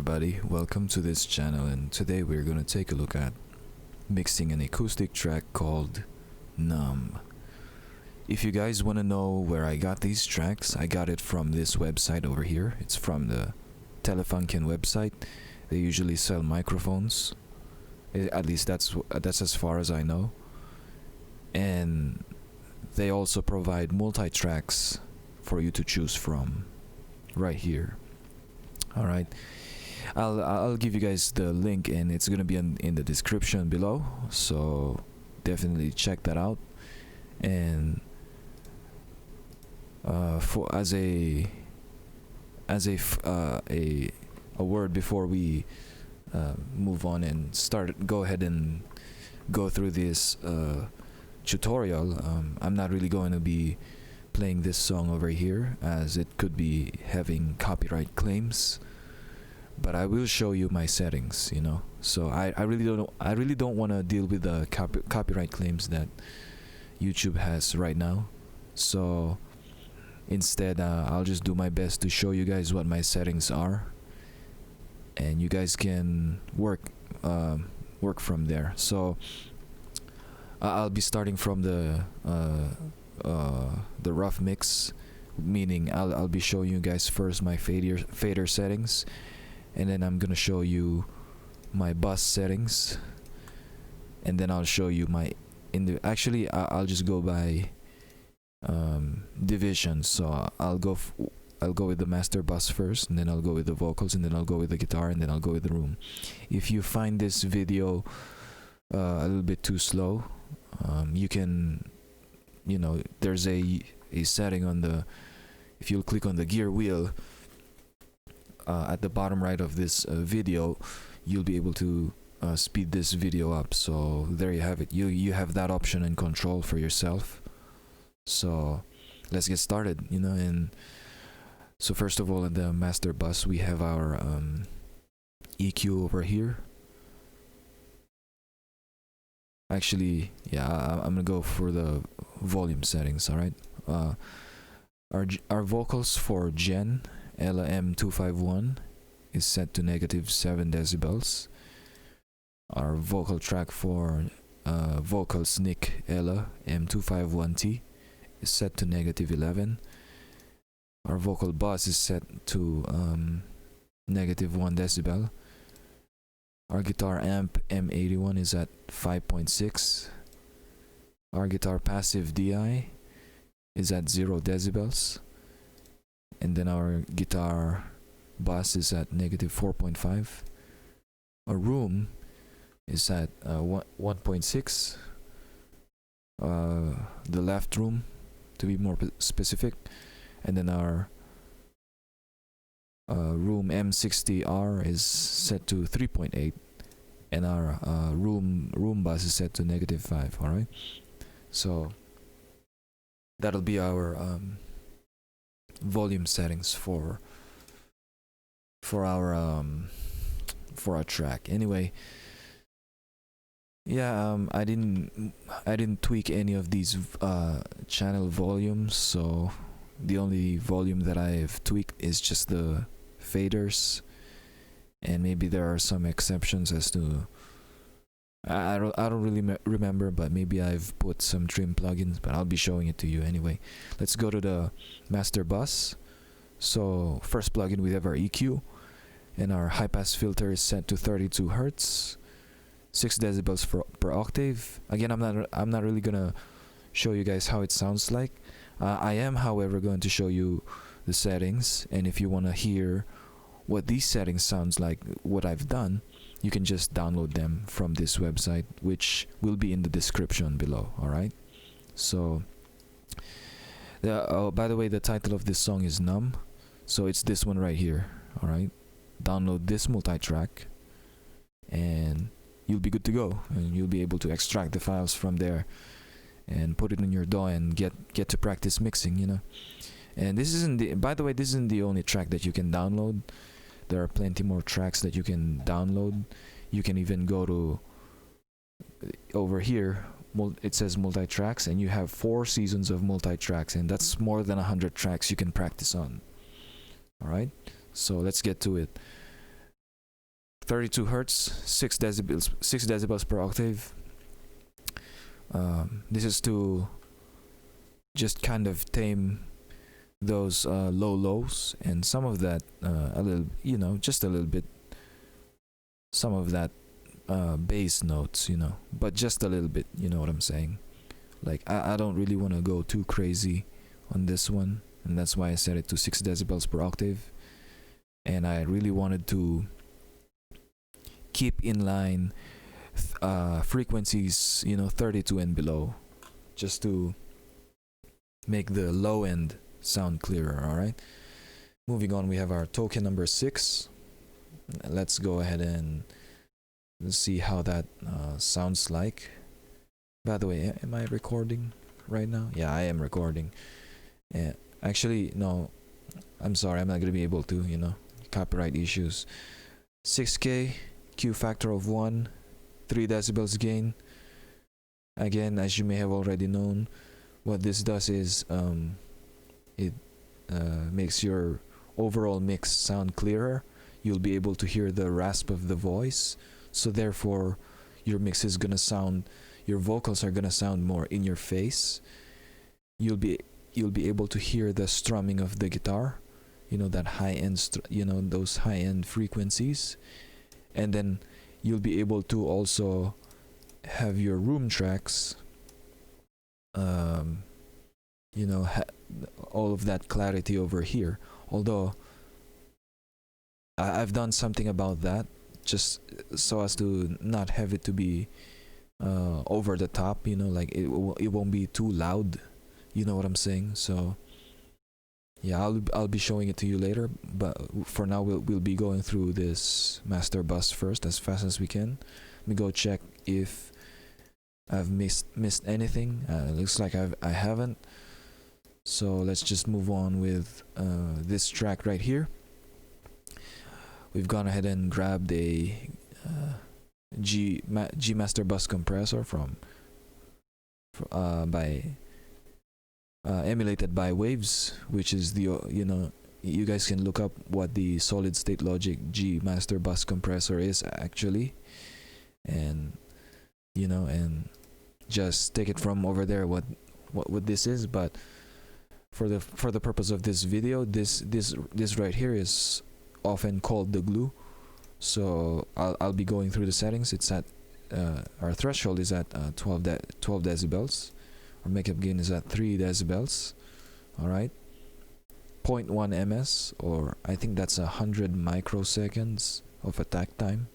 everybody, welcome to this channel, and today we're going to take a look at mixing an acoustic track called Numb. If you guys want to know where I got these tracks, I got it from this website over here. It's from the Telefunken website. They usually sell microphones. At least that's as far as I know. And they also provide multi-tracks for you to choose from right here. Alright, I'll give you guys the link, and it's gonna be in the description below, so definitely check that out. And for as a word before we move on and go ahead and go through this tutorial, I'm not really going to be playing this song over here as it could be having copyright claims, but I will show you my settings, you know. So I really don't want to deal with the copyright claims that YouTube has right now. So instead, I'll just do my best to show you guys what my settings are, and you guys can work from there. So I'll be starting from the rough mix, meaning I'll be showing you guys first my fader settings, and then I'm gonna show you my bus settings, and then I'll show you my I'll just go by division. So I'll go with the master bus first, and then I'll go with the vocals, and then I'll go with the guitar, and then I'll go with the room. If you find this video a little bit too slow, you can, you know, there's a setting on the, if you'll click on the gear wheel at the bottom right of this video, you'll be able to speed this video up. So there you have it. You have that option and control for yourself. So let's get started, you know. And so first of all, in the master bus, we have our EQ over here. Actually, yeah, I'm gonna go for the volume settings. All right. Our vocals for Gen Ella M251 is set to -7 decibels. Our vocal track for vocals Nick Ella M251T is set to -11. Our vocal bus is set to -1 decibel. Our guitar amp M81 is at 5.6. Our guitar passive DI is at 0 decibels. And then our guitar bus is at -4.5. Our room is at 1.6. The left room, to be more specific. And then our room M60R is set to 3.8, and our room bus is set to -5. All right, so that'll be our volume settings for our track. Anyway, yeah, I didn't tweak any of these channel volumes, so the only volume that I've tweaked is just the faders, and maybe there are some exceptions as to I don't really remember, but maybe I've put some trim plugins, but I'll be showing it to you anyway. Let's go to the master bus. So first plugin, we have our EQ, and our high pass filter is set to 32 hertz, 6 decibels per octave. Again, I'm not really gonna show you guys how it sounds like. I am, however, going to show you the settings, and if you want to hear what these settings sounds like, what I've done, you can just download them from this website, which will be in the description below. All right. So by the way, the title of this song is Numb, so it's this one right here. All right, download this multi-track and you'll be good to go, and you'll be able to extract the files from there and put it in your DAW and get to practice mixing, you know. And this isn't by the way, this isn't the only track that you can download. There are plenty more tracks that you can download. You can even go to over here, it says multi-tracks, and you have 4 seasons of multi-tracks, and that's more than 100 tracks you can practice on. All right, so let's get to it. 32 hertz, 6 decibels per octave. This is to just kind of tame those low lows, and some of that a little, just a little bit, some of that bass notes, but just a little bit, you know what I'm saying. Like I don't really want to go too crazy on this one, and that's why I set it to 6 decibels per octave. And I really wanted to keep in line frequencies, 32 and below, just to make the low end sound clearer. All right, moving on, we have our token number 6. Let's go ahead and see how that sounds like. By the way, am I recording right now? Yeah, I am recording. Actually, no, I'm sorry, I'm not gonna be able to, copyright issues. 6K, Q factor of 1, 3 decibels gain. Again, as you may have already known, what this does is it makes your overall mix sound clearer. You'll be able to hear the rasp of the voice, so therefore your mix is gonna sound, your vocals are gonna sound more in your face. You'll be able to hear the strumming of the guitar, that high end, those high end frequencies, and then you'll be able to also have your room tracks, all of that clarity over here. Although I've done something about that, just so as to not have it to be over the top, like it won't be too loud, you know what I'm saying. So yeah, I'll be showing it to you later, but for now we'll be going through this master bus first as fast as we can. Let me go check if I've missed anything. Looks like I haven't. So let's just move on with this track right here. We've gone ahead and grabbed a G master bus compressor emulated by Waves, which is the you guys can look up what the solid state logic G master bus compressor is actually, and and just take it from over there what this is. But for the purpose of this video, this right here is often called the glue. So I'll be going through the settings. It's at our threshold is at 12 decibels. Our makeup gain is at 3 decibels. All right, 0.1 ms, or I think that's 100 microseconds of attack time,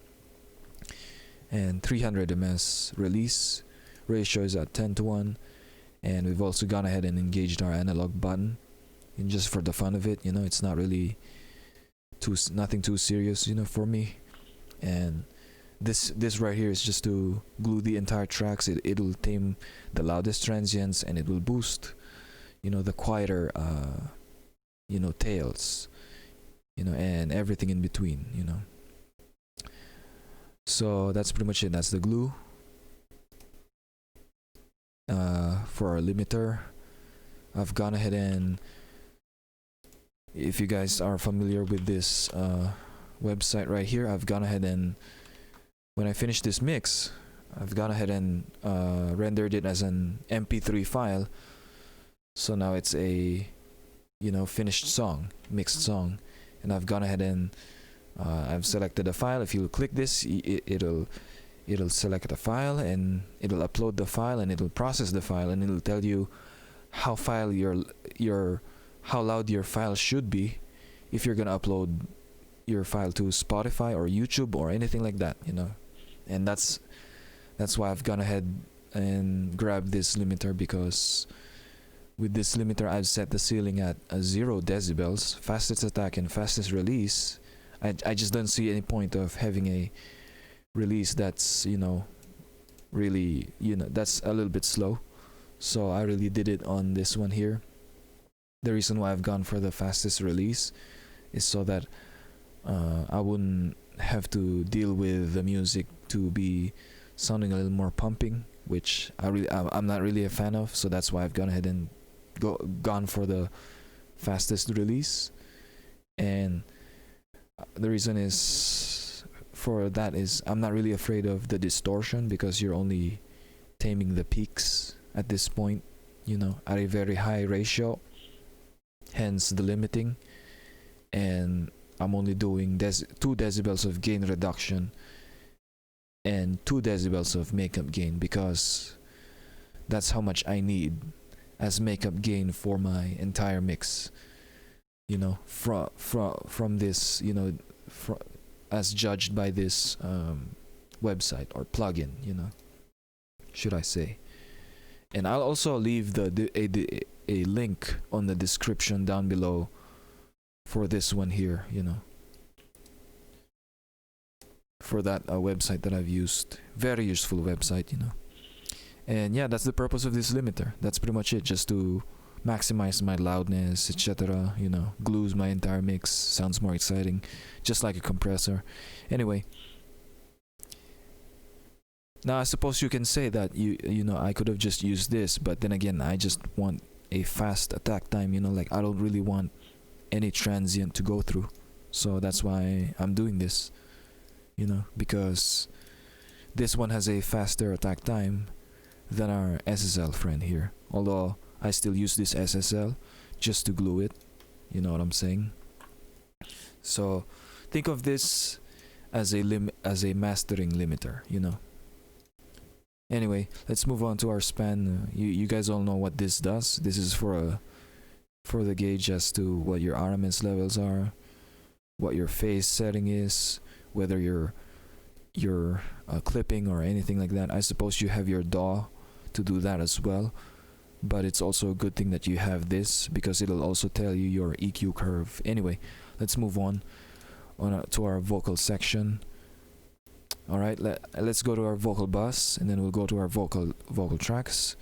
and 300 ms release. Ratio is at 10:1, and we've also gone ahead and engaged our analog button, and just for the fun of it, it's not really nothing too serious, for me. And this right here is just to glue the entire tracks. It'll tame the loudest transients, and it will boost the quieter tails, and everything in between. So that's pretty much it. That's the glue. For our limiter, I've gone ahead and, if you guys are familiar with this website right here, I've gone ahead and, when I finish this mix, I've gone ahead and rendered it as an MP3 file. So now it's a finished song, mixed song, and I've gone ahead and I've selected a file. If you click this, it'll select the file, and it'll upload the file, and it'll process the file, and it'll tell you how loud your file should be if you're gonna upload your file to Spotify or YouTube or anything like that, and that's why I've gone ahead and grabbed this limiter, because with this limiter I've set the ceiling at 0 decibels, fastest attack and fastest release. I just don't see any point of having a release that's really that's a little bit slow. So I really did it on this one here. The reason why I've gone for the fastest release is so that I wouldn't have to deal with the music to be sounding a little more pumping, which I'm not really a fan of. So that's why I've gone ahead and gone for the fastest release. And the reason is for that is I'm not really afraid of the distortion, because you're only taming the peaks at this point, you know, at a very high ratio, hence the limiting. And I'm only doing 2 decibels of gain reduction and 2 decibels of makeup gain, because that's how much I need as makeup gain for my entire mix, you know, from this, you know, as judged by this website or plugin, you know, should I say. And I'll also leave a link on the description down below for this one here, you know, for that website that I've used. Very useful website, you know. And yeah, that's the purpose of this limiter. That's pretty much it, just to maximize my loudness, etc., you know, glues my entire mix, sounds more exciting, just like a compressor. Anyway, now I suppose you can say that you know, I could have just used this, but then again, I just want a fast attack time, you know, like I don't really want any transient to go through. So that's why I'm doing this, you know, because this one has a faster attack time than our SSL friend here. Although I still use this SSL just to glue it, you know what I'm saying? So think of this as a mastering limiter, you know. Anyway, let's move on to our span. You guys all know what this does. This is for the gauge as to what your RMS levels are, what your phase setting is, whether you're clipping or anything like that. I suppose you have your DAW to do that as well, but it's also a good thing that you have this, because it'll also tell you your EQ curve. Anyway, let's move on to our vocal section. All right, let's go to our vocal bus, and then we'll go to our vocal tracks.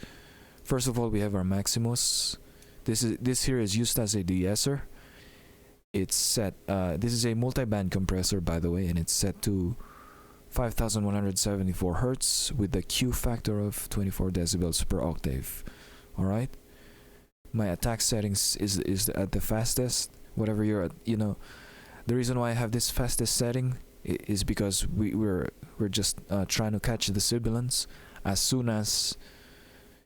First of all, we have our Maximus. This here is used as a de-esser. It's set. This is a multi-band compressor, by the way, and it's set to 5,174 hertz with the Q factor of 24 decibels per octave. All right. My attack settings is at the fastest. Whatever you're at, you know. The reason why I have this fastest setting is because we're just trying to catch the sibilance. As soon as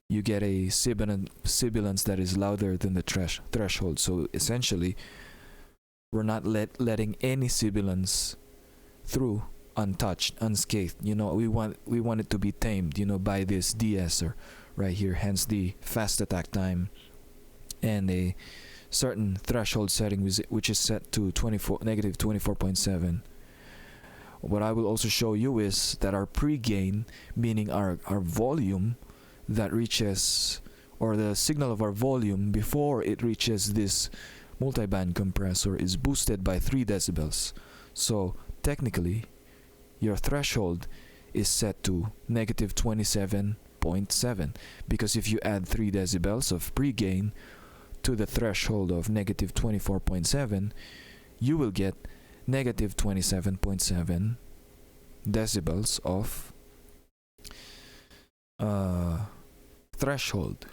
you get a sibilance that is louder than the threshold, so essentially we're not letting any sibilance through untouched, unscathed. You know, we want it to be tamed, you know, by this de-esser right here. Hence the fast attack time and a certain threshold setting which is set to negative 24.7. What I will also show you is that our pre-gain, meaning our volume that reaches, or the signal of our volume before it reaches this multiband compressor, is boosted by 3 decibels. So technically your threshold is set to negative 27.7, because if you add 3 decibels of pre-gain to the threshold of negative 24.7, you will get negative 27.7 decibels of threshold.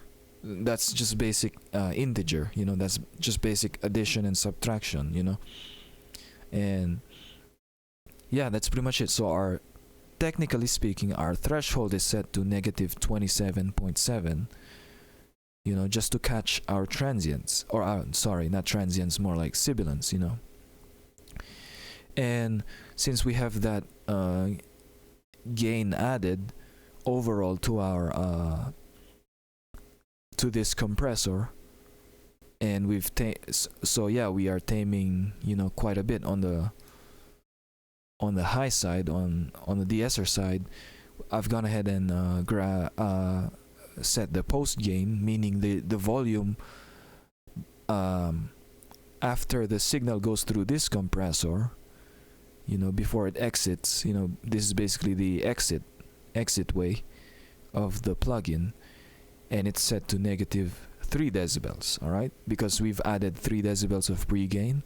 That's just basic integer, you know, that's just basic addition and subtraction, you know. And yeah, that's pretty much it. So technically speaking, our threshold is set to negative 27.7, you know, just to catch our transients, or sorry, not transients, more like sibilance, you know. And since we have that gain added overall to our to this compressor, and we are taming, you know, quite a bit on the high side, on the de-esser side. I've gone ahead and set the post gain, meaning the volume after the signal goes through this compressor, you know, before it exits. You know, this is basically the exit way of the plugin, and it's set to negative 3 decibels. All right, because we've added 3 decibels of pre-gain.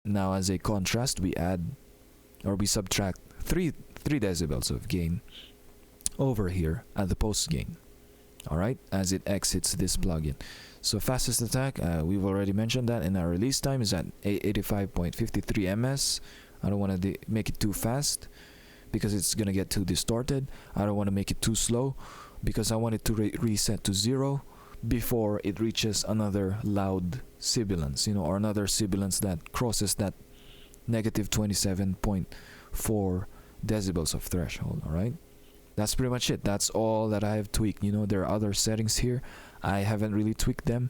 Now, as a contrast, we subtract 3 decibels of gain over here at the post gain. All right, as it exits this plugin. So fastest attack, we've already mentioned that, and our release time is at 85.53 ms. I don't want to make it too fast because it's gonna get too distorted. I don't want to make it too slow because I want it to reset to 0 before it reaches another loud sibilance, or another sibilance that crosses that negative 27.4 decibels of threshold. All right, that's pretty much it. That's all that I have tweaked. There are other settings here. I haven't really tweaked them.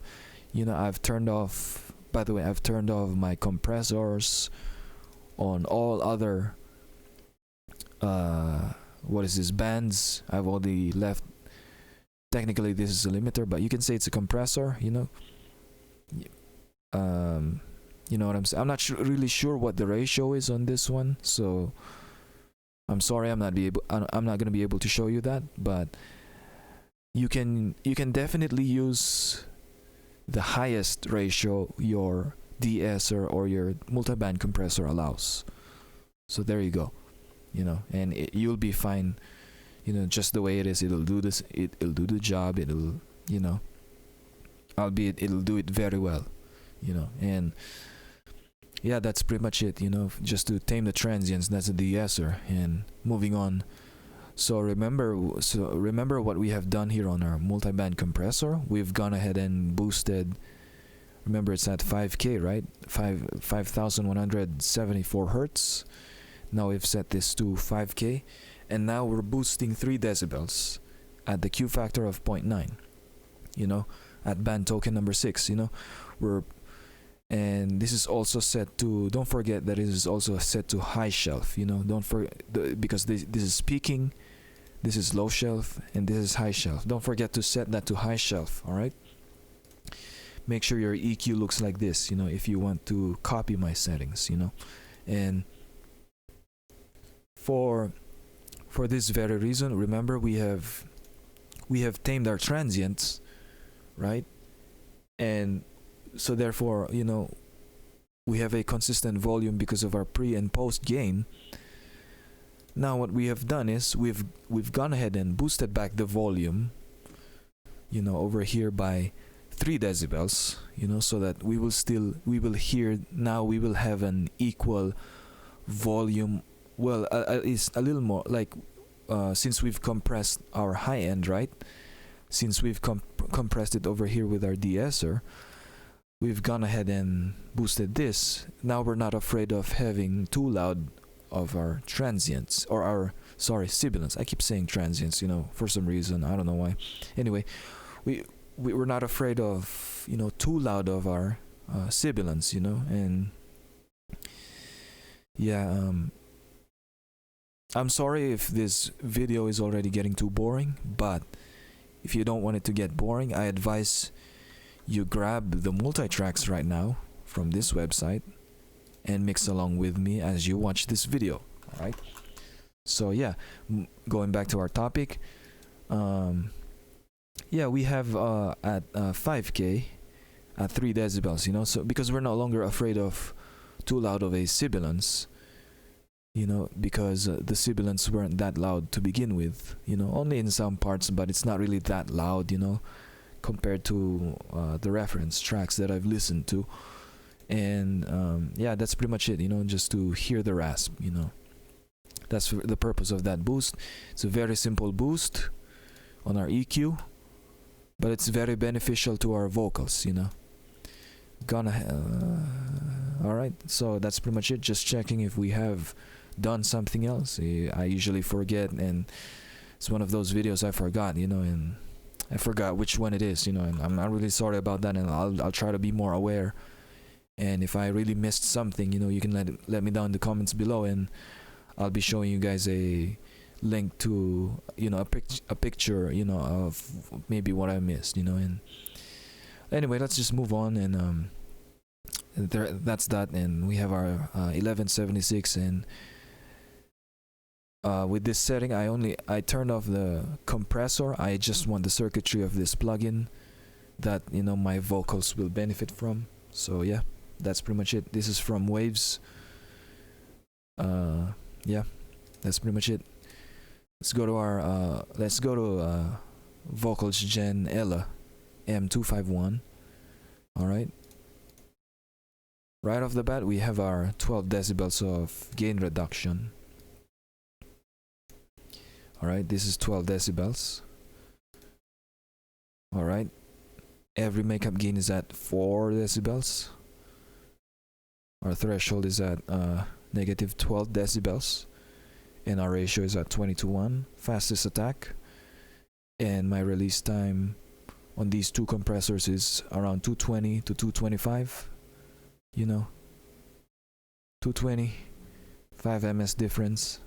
I've turned off, by the way, I've turned off my compressors on all other what is this, bands. I've only left, technically this is a limiter, but you can say it's a compressor. You know what I'm saying. I'm not really sure what the ratio is on this one, so I'm sorry, I'm not gonna be able to show you that, but you can definitely use the highest ratio your de-esser or your multiband compressor allows. So there you go. And you'll be fine. Just the way it is, it'll do this. It'll do the job. It'll albeit it'll do it very well. And yeah, that's pretty much it. Just to tame the transients, that's a de-esser. And moving on. So remember what we have done here on our multiband compressor. We've gone ahead and boosted. Remember, it's at 5K, right? 5,174 hertz. Now we've set this to 5K, and now we're boosting 3 decibels at the Q factor of 0.9. At band token number 6. And this is also set to. Don't forget that it is also set to high shelf. Don't forget because this is peaking. This is low shelf and this is high shelf. Don't forget to set that to high shelf. All right. Make sure your EQ looks like this. If you want to copy my settings. And for this very reason, remember we have tamed our transients, right? And so therefore, we have a consistent volume because of our pre and post gain. Now what we have done is we've gone ahead and boosted back the volume, over here by 3 decibels, so that we will hear. Now we will have an equal volume. Well, it's a little more like since we've compressed our high end, right? Since we've compressed it over here with our de-esser, we've gone ahead and boosted this. Now we're not afraid of having too loud of our transients or our sibilants. I keep saying transients, for some reason. I don't know why. Anyway, we're not afraid of too loud of our sibilants, and yeah. I'm sorry if this video is already getting too boring, but if you don't want it to get boring, I advise you grab the multi-tracks right now from this website and mix along with me as you watch this video. All right. So yeah, going back to our topic, yeah, we have at 5K at 3 decibels. So because we're no longer afraid of too loud of a sibilance. Because the sibilants weren't that loud to begin with, only in some parts, but it's not really that loud, compared to the reference tracks that I've listened to. And yeah, that's pretty much it, just to hear the rasp, That's the purpose of that boost. It's a very simple boost on our EQ, but it's very beneficial to our vocals, Alright, so that's pretty much it. Just checking if we have done something else. I usually forget, and it's one of those videos I forgot, and I forgot which one it is, and I'm really sorry about that, and I'll try to be more aware. And if I really missed something, you can let me down in the comments below, and I'll be showing you guys a link to a picture of maybe what I missed, and anyway, let's just move on. And that's that, and we have our 1176, and with this setting I turned off the compressor. I just want the circuitry of this plugin that my vocals will benefit from. So yeah, that's pretty much it. This is from Waves. Yeah, that's pretty much it. Let's go to our Vocals Gen Ella M251. All right. Right off the bat, we have our 12 decibels of gain reduction. Alright, this is 12 decibels. Alright, every makeup gain is at 4 decibels. Our threshold is at negative 12 decibels. And our ratio is at 20:1. Fastest attack. And my release time on these two compressors is around 220 to 225. You know, 220, 5 ms difference.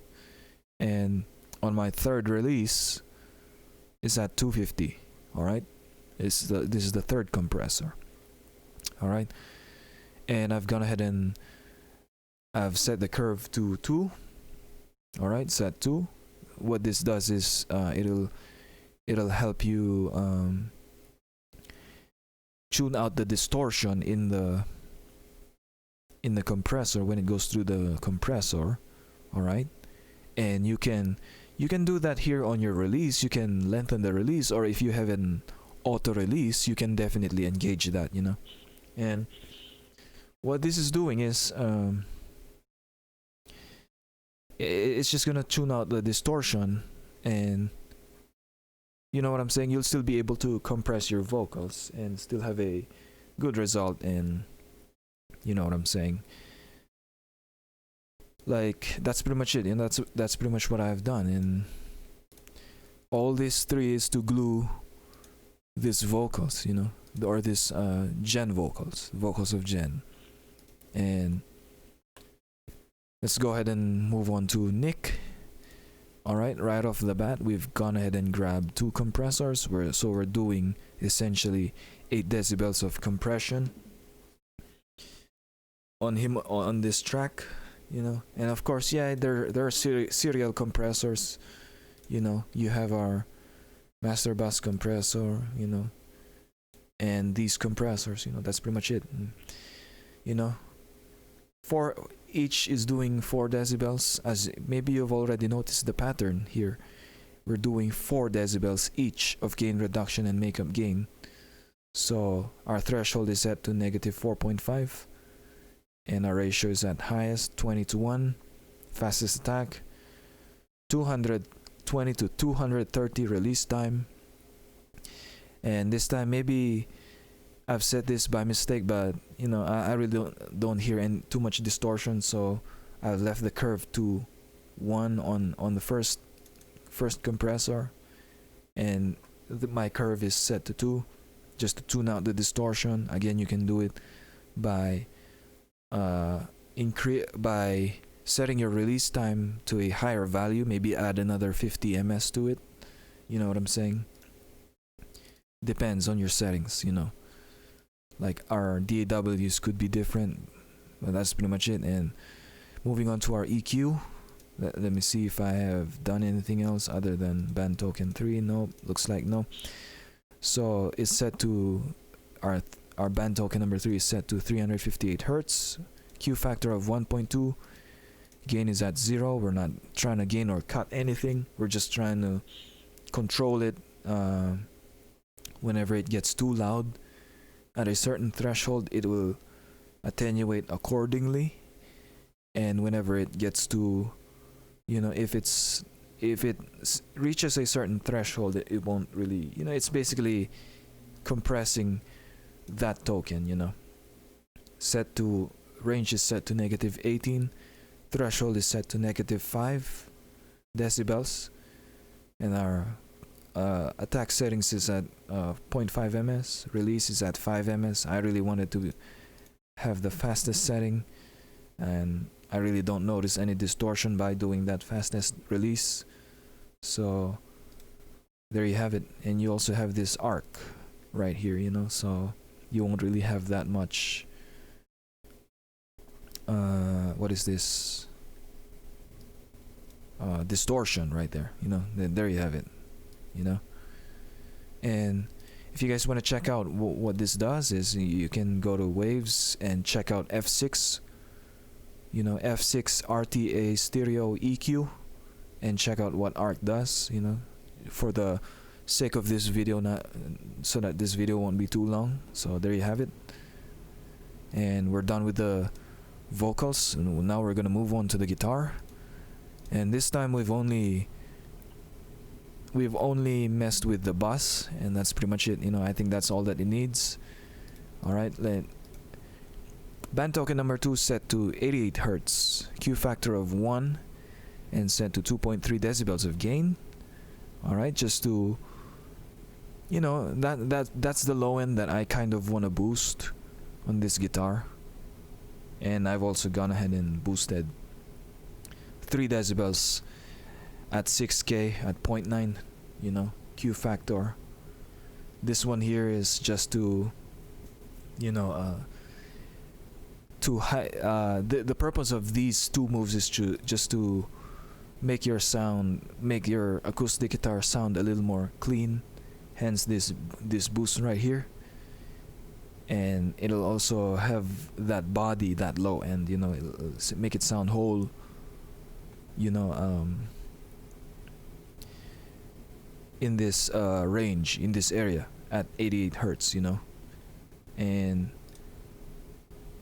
And on my third release is at 250. Alright, this is the third compressor. Alright, and I've gone ahead and I've set the curve to 2. Alright, set 2. What this does is it'll help you tune out the distortion in the compressor when it goes through the compressor. Alright, and you can do that here on your release. You can lengthen the release, or if you have an auto release, you can definitely engage that, you know. And what this is doing is it's just gonna tune out the distortion, and you know what I'm saying, you'll still be able to compress your vocals and still have a good result. And you know what I'm saying, like that's pretty much it. And that's pretty much what I've done. And all this 3 is to glue these vocals, you know, or this Gen vocals of Gen. And let's go ahead and move on to Nick. Alright, right off the bat, we've gone ahead and grabbed 2 compressors. So we're doing essentially 8 decibels of compression on him on this track, you know. And of course, yeah, there are serial compressors. You know, you have our master bus compressor, you know, and these compressors, you know, that's pretty much it. And, you know, each is doing 4 decibels. As maybe you've already noticed the pattern here, we're doing 4 decibels each of gain reduction and makeup gain. So our threshold is set to negative 4.5, and our ratio is at highest 20:1. Fastest attack 220 to 230 release time. And this time maybe I've set this by mistake, but you know, I really don't hear too much distortion, so I've left the curve to 1 on the first compressor, and my curve is set to 2 just to tune out the distortion. Again, you can do it by by setting your release time to a higher value, maybe add another 50 ms to it. You know what I'm saying? Depends on your settings, you know. Like our DAWs could be different, but that's pretty much it. And moving on to our EQ, let me see if I have done anything else other than band token 3. No, looks like no. So it's set to our band token number 3 is set to 358 hertz, Q factor of 1.2, gain is at 0. We're not trying to gain or cut anything, we're just trying to control it. Whenever it gets too loud at a certain threshold, it will attenuate accordingly, and whenever it gets to, you know, if it reaches a certain threshold, it won't really, you know, it's basically compressing that token, you know. Set to range is set to negative 18, threshold is set to negative 5 decibels, and our attack settings is at 0.5 ms, release is at 5 ms. I really wanted to have the fastest setting, and I really don't notice any distortion by doing that fastest release. So there you have it. And you also have this arc right here, you know, so you won't really have that much what is this distortion right there, you know. There you have it, you know. And if you guys want to check out what this does, is you can go to Waves and check out F6, you know, F6 RTA stereo EQ, and check out what arc does, you know, for the sake of this video, not so that this video won't be too long. So there you have it. And we're done with the vocals, and now we're gonna move on to the guitar. And this time we've only messed with the bass, and that's pretty much it. I think that's all that it needs. All right, band token number 2 set to 88 hertz, Q factor of 1, and set to 2.3 decibels of gain. All right, just to that's the low end that I kind of want to boost on this guitar. And I've also gone ahead and boosted 3 decibels at 6K at 0.9, Q factor. This one here is just to the purpose of these two moves is just to make your acoustic guitar sound a little more clean, hence this boost right here. And it'll also have that body, that low end, it'll make it sound whole, in this range, in this area at 88 hertz, and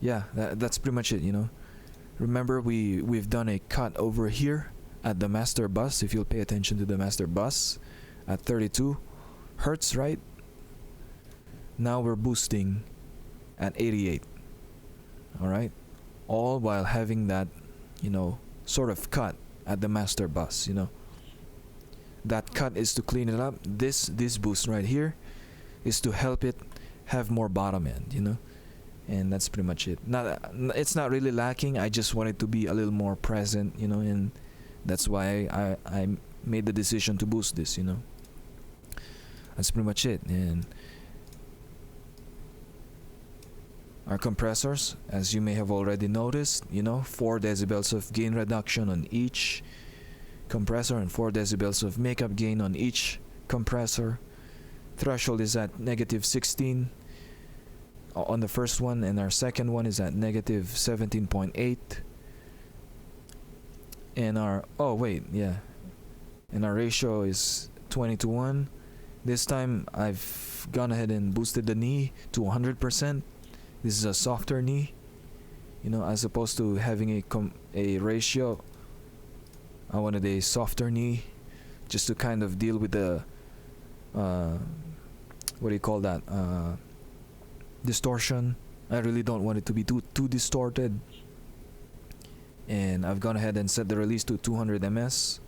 yeah, that's pretty much it. Remember, we've done a cut over here at the master bus. If you'll pay attention to the master bus at 32 hertz, right? Now we're boosting at 88. All right, all while having that sort of cut at the master bus. That cut is to clean it up. This boost right here is to help it have more bottom end, and that's pretty much it. It's not really lacking. I just want it to be a little more present, and that's why I made the decision to boost this. That's pretty much it. And our compressors, as you may have already noticed, 4 decibels of gain reduction on each compressor and 4 decibels of makeup gain on each compressor. Threshold is at -16 on the first one, and our second one is at -17.8. And our and our ratio is 20:1. This time I've gone ahead and boosted the knee to 100%. This is a softer knee, as opposed to having a ratio. I wanted a softer knee, just to kind of deal with the distortion. I really don't want it to be too distorted. And I've gone ahead and set the release to 200 ms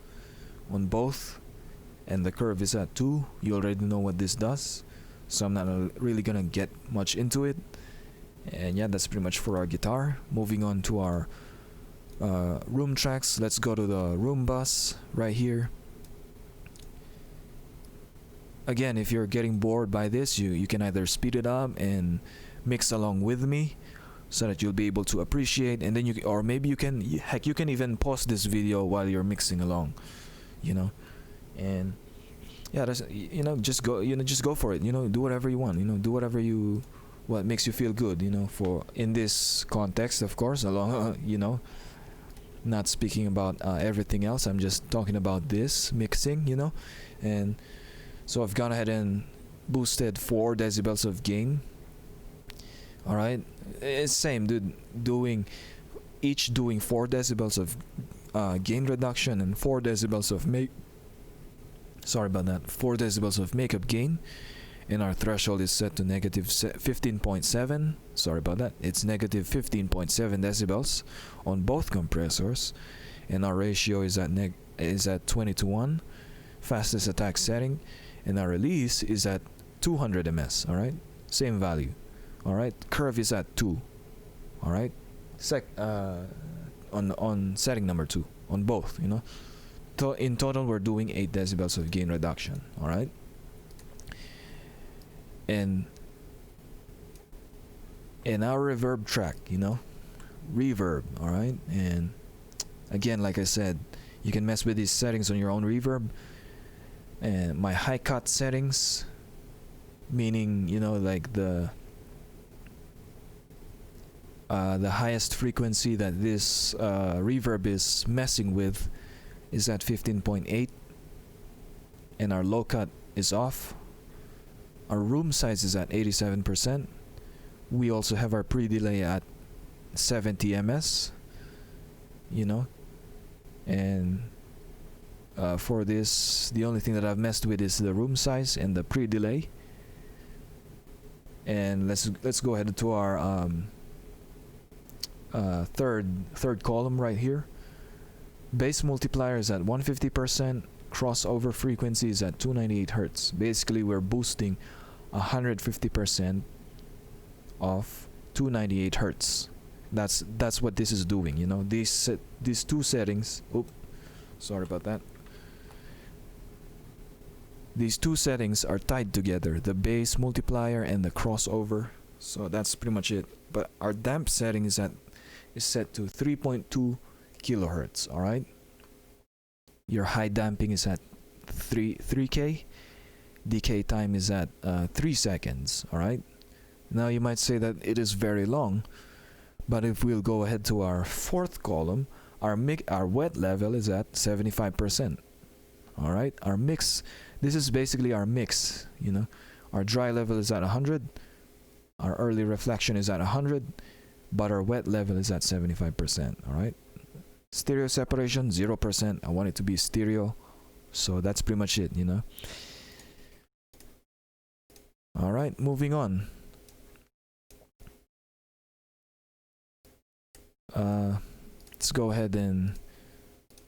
on both, and the curve is at 2. You already know what this does, so I'm not really gonna get much into it. And yeah, that's pretty much for our guitar. Moving on to our room tracks. Let's go to the room bus right here. Again, if you're getting bored by this, you can either speed it up and mix along with me, so that you'll be able to appreciate. And then maybe you can even pause this video while you're mixing along, and yeah, that's, just go for it. Do whatever you want. Do whatever what makes you feel good. For in this context, of course, along not speaking about everything else. I'm just talking about this mixing, and so I've gone ahead and boosted 4 decibels of gain. All right, it's same, dude. Doing 4 decibels of gain reduction and 4 decibels of 4 decibels of makeup gain. And our threshold is set to -15.7. Sorry about that. It's -15.7 decibels on both compressors, and our ratio is at 20:1, fastest attack setting, and our release is at 200 ms. All right, same value. All right, curve is at 2. All right, on setting number 2 on both. In total, we're doing 8 decibels of gain reduction. All right. And our reverb track, reverb, all right? And again, like I said, you can mess with these settings on your own reverb. And my high cut settings, meaning like the highest frequency that this reverb is messing with is at 15.8, and our low cut is off. Our room size is at 87%. We also have our pre-delay at 70 ms, you know, and for this, the only thing that I've messed with is the room size and the pre-delay. And let's go ahead to our third column right here. Base multiplier is at 150%. Crossover frequency is at 298 hertz. Basically, we're boosting 150% of 298 hertz. That's what this is doing. You know, these two settings. Oops, sorry about that. These two settings are tied together, the base multiplier and the crossover. So that's pretty much it. But our damp setting is set to 3.2 kilohertz. All right. Your high damping is at 3K. Decay time is at 3 seconds. All right. Now you might say that it is very long, but if we'll go ahead to our fourth column, our wet level is at 75%. All right. Our mix. This is basically our mix. You know, our dry level is at 100. Our early reflection is at 100, but our wet level is at 75%. All right. Stereo separation 0%. I want it to be stereo, so that's pretty much it. You know. All right, moving on. Let's go ahead and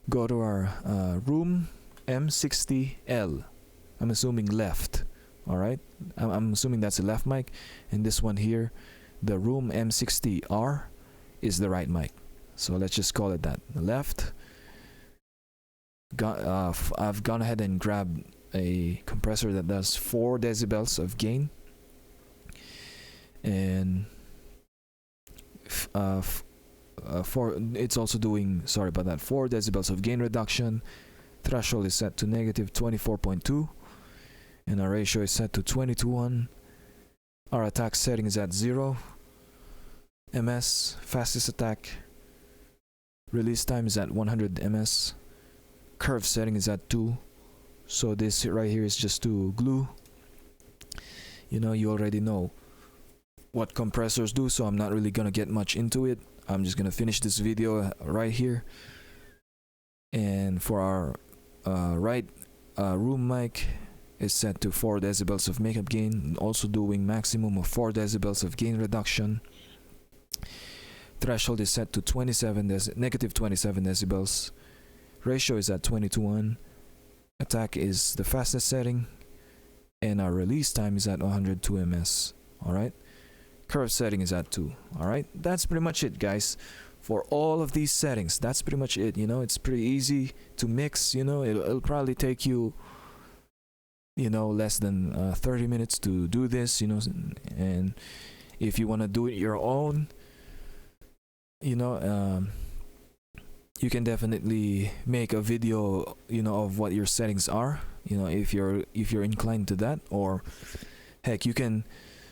go to our room M60L. I'm assuming left. All right, I'm assuming that's a left mic, and this one here, the room M60R, is the right mic. So let's just call it that. The left. I've gone ahead and grabbed a compressor that does 4 decibels of gain, and it's also doing, sorry about that, 4 decibels of gain reduction. Threshold is set to negative 24.2, and our ratio is set to 20:1. Our attack setting is at 0 ms. Fastest attack release time is at 100 ms. Curve setting is at 2. So this right here is just to glue. You know, you already know what compressors do, so I'm not really gonna get much into it. I'm just gonna finish this video right here. And for our right room mic is set to 4 decibels of makeup gain, also doing maximum of 4 decibels of gain reduction. Threshold is set to negative 27 decibels. Ratio is at 20:1. Attack is the fastest setting, and our release time is at 102 ms. All right. Curve setting is at 2. All right. That's pretty much it, guys. For all of these settings, that's pretty much it. You know, it's pretty easy to mix. You know, it'll probably take you, you know, less than 30 minutes to do this. You know, and if you want to do it your own, you know, you can definitely make a video, you know, of what your settings are, you know, if you're inclined to that. Or heck, you can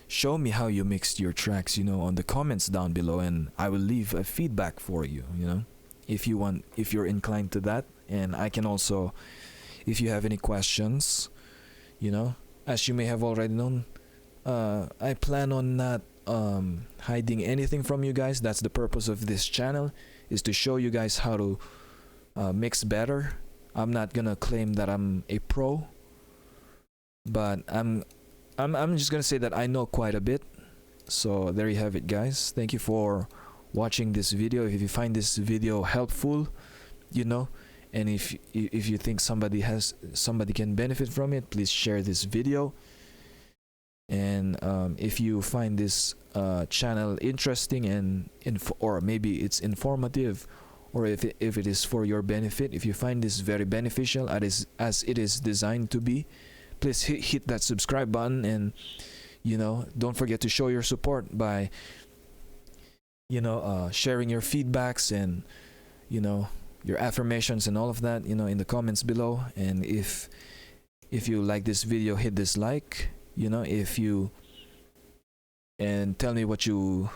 show me how you mixed your tracks, you know, on the comments down below, and I will leave a feedback for you, you know, if you're inclined to that. And I can also, if you have any questions, you know, as you may have already known, I plan on not hiding anything from you guys. That's the purpose of this channel, is to show you guys how to mix better. I'm not gonna claim that I'm a pro, but I'm just gonna say that I know quite a bit. So there you have it, guys. Thank you for watching this video. If you find this video helpful, you know, and if you think somebody can benefit from it, please share this video. And if you find this channel interesting and or maybe it's informative, or if it is for your benefit, if you find this very beneficial as it is designed to be, please hit that subscribe button. And you know, don't forget to show your support by, you know, sharing your feedbacks and, you know, your affirmations and all of that, you know, in the comments below. And if you like this video, hit this like, you know, and tell me what you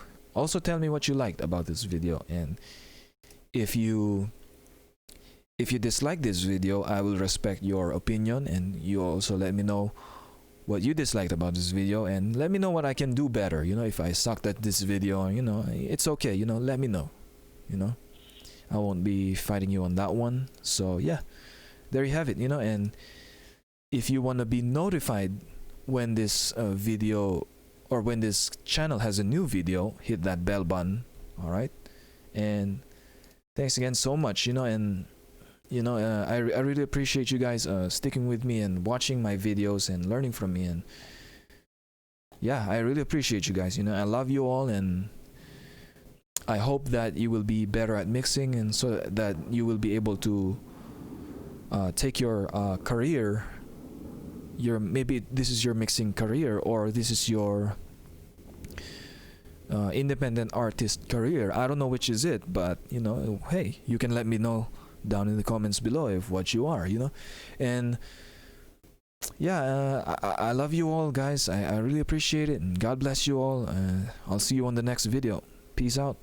liked about this video. And if you dislike this video, I will respect your opinion, and you also let me know what you disliked about this video, and let me know what I can do better. You know, if I sucked at this video, you know, it's okay. You know, let me know. You know, I won't be fighting you on that one. So yeah, there you have it. You know, and if you want to be notified when this video or when this channel has a new video, hit that bell button. All right, and thanks again so much. You know, and you know, I really appreciate you guys sticking with me and watching my videos and learning from me. And yeah, I really appreciate you guys. You know, I love you all, and I hope that you will be better at mixing, and so that you will be able to take your career, your, maybe this is your mixing career, or this is your independent artist career. I don't know which is it, but you know, hey, you can let me know down in the comments below if what you are, you know. And yeah, I love you all, guys. I really appreciate it, and God bless you all. I'll see you on the next video. Peace out.